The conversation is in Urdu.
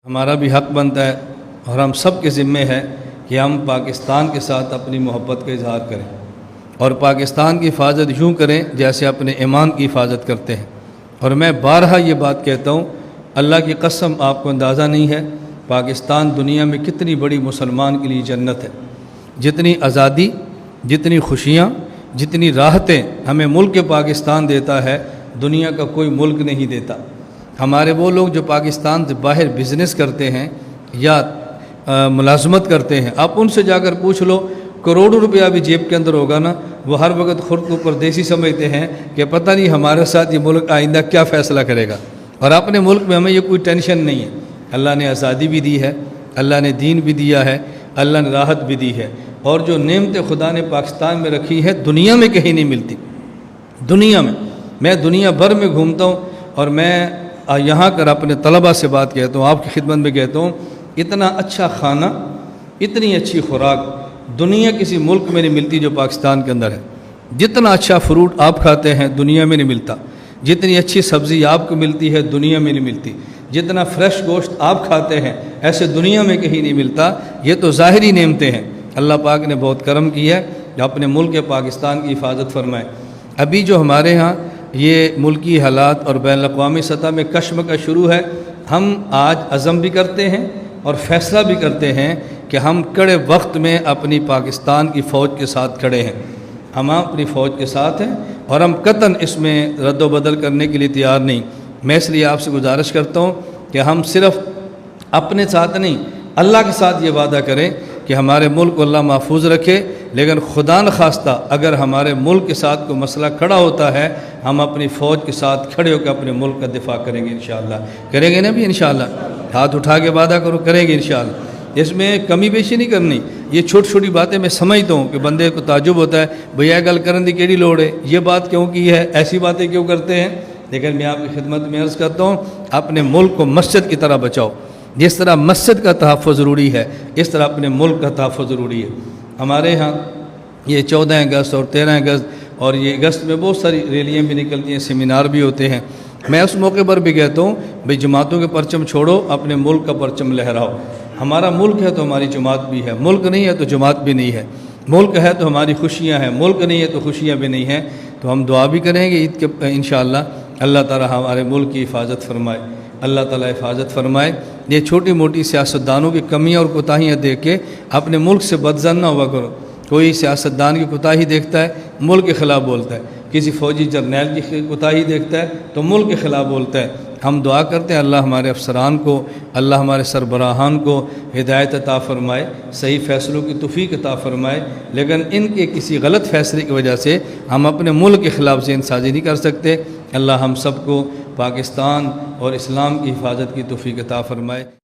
ہمارا بھی حق بنتا ہے اور ہم سب کے ذمے ہے کہ ہم پاکستان کے ساتھ اپنی محبت کا اظہار کریں اور پاکستان کی حفاظت یوں کریں جیسے اپنے ایمان کی حفاظت کرتے ہیں۔ اور میں بارہا یہ بات کہتا ہوں، اللہ کی قسم آپ کو اندازہ نہیں ہے پاکستان دنیا میں کتنی بڑی مسلمان کے لیے جنت ہے۔ جتنی آزادی، جتنی خوشیاں، جتنی راحتیں ہمیں ملک پاکستان دیتا ہے، دنیا کا کوئی ملک نہیں دیتا۔ ہمارے وہ لوگ جو پاکستان سے باہر بزنس کرتے ہیں یا ملازمت کرتے ہیں، آپ ان سے جا کر پوچھ لو، کروڑوں روپیہ بھی جیب کے اندر ہوگا نا، وہ ہر وقت خود کو پردیسی سمجھتے ہیں کہ پتہ نہیں ہمارے ساتھ یہ ملک آئندہ کیا فیصلہ کرے گا۔ اور اپنے ملک میں ہمیں یہ کوئی ٹینشن نہیں ہے۔ اللہ نے آزادی بھی دی ہے، اللہ نے دین بھی دیا ہے، اللہ نے راحت بھی دی ہے، اور جو نعمتیں خدا نے پاکستان میں رکھی ہے دنیا میں کہیں نہیں ملتی۔ دنیا میں دنیا بھر میں گھومتا ہوں اور میں یہاں کر اپنے طلبہ سے بات کہتا ہوں، آپ کی خدمت میں کہتا ہوں، اتنا اچھا کھانا، اتنی اچھی خوراک دنیا کسی ملک میں نہیں ملتی جو پاکستان کے اندر ہے۔ جتنا اچھا فروٹ آپ کھاتے ہیں دنیا میں نہیں ملتا، جتنی اچھی سبزی آپ کو ملتی ہے دنیا میں نہیں ملتی، جتنا فریش گوشت آپ کھاتے ہیں ایسے دنیا میں کہیں نہیں ملتا۔ یہ تو ظاہری نعمتیں ہیں، اللہ پاک نے بہت کرم کیا ہے جو اپنے ملک پاکستان کی حفاظت فرمائے۔ ابھی جو ہمارے ہاں یہ ملکی حالات اور بین الاقوامی سطح میں کشمکش شروع ہے، ہم آج عزم بھی کرتے ہیں اور فیصلہ بھی کرتے ہیں کہ ہم کڑے وقت میں اپنی پاکستان کی فوج کے ساتھ کھڑے ہیں۔ ہم اپنی فوج کے ساتھ ہیں اور ہم قطعاً اس میں رد و بدل کرنے کے لیے تیار نہیں۔ میں اس لیے آپ سے گزارش کرتا ہوں کہ ہم صرف اپنے ساتھ نہیں، اللہ کے ساتھ یہ وعدہ کریں کہ ہمارے ملک کو اللہ محفوظ رکھے، لیکن خدا نخواستہ اگر ہمارے ملک کے ساتھ کوئی مسئلہ کھڑا ہوتا ہے، ہم اپنی فوج کے ساتھ کھڑے ہو کے اپنے ملک کا دفاع کریں گے انشاءاللہ۔ کریں گے نا بھی انشاءاللہ؟ ہاتھ اٹھا کے وعدہ کرو، کریں گے انشاءاللہ۔ اس میں کمی بیشی نہیں کرنی۔ یہ چھوٹی چھوٹی باتیں میں سمجھتا ہوں کہ بندے کو تعجب ہوتا ہے، بھیا گل کرن دی کیڑی لوڑ ہے، یہ بات کیوں کی ہے، ایسی باتیں کیوں کرتے ہیں؟ لیکن میں آپ کی خدمت میں عرض کرتا ہوں، اپنے ملک کو مسجد کی طرح بچاؤ۔ جس طرح مسجد کا تحفظ ضروری ہے اس طرح اپنے ملک کا تحفظ ضروری ہے۔ ہمارے ہاں یہ 14 اگست اور 13 اگست اور یہ اگست میں بہت ساری ریلیاں بھی نکلتی ہیں، سیمینار بھی ہوتے ہیں۔ میں اس موقع پر بھی کہتا ہوں بھئی جماعتوں کے پرچم چھوڑو، اپنے ملک کا پرچم لہراؤ۔ ہمارا ملک ہے تو ہماری جماعت بھی ہے، ملک نہیں ہے تو جماعت بھی نہیں ہے، ملک ہے تو ہماری خوشیاں ہیں، ملک نہیں ہے تو خوشیاں بھی نہیں ہیں۔ تو ہم دعا بھی کریں گے عید کے انشاءاللہ اللہ تعالی ہمارے ملک کی حفاظت فرمائے، اللہ تعالی حفاظت فرمائے۔ یہ چھوٹی موٹی سیاستدانوں کی کمیاں اور کوتاہیاں دیکھ کے اپنے ملک سے بدظن نہ ہوا کرو۔ کوئی سیاستدان کی کوتاہی دیکھتا ہے ملک کے خلاف بولتا ہے، کسی فوجی جرنیل کی کوتاہی دیکھتا ہے تو ملک کے خلاف بولتا ہے۔ ہم دعا کرتے ہیں اللہ ہمارے افسران کو، اللہ ہمارے سربراہان کو ہدایت عطا فرمائے، صحیح فیصلوں کی توفیق عطا فرمائے، لیکن ان کے کسی غلط فیصلے کی وجہ سے ہم اپنے ملک کے خلاف ذہن سازی نہیں کر سکتے۔ اللہ ہم سب کو پاکستان اور اسلام کی حفاظت کی توفیق عطا فرمائے۔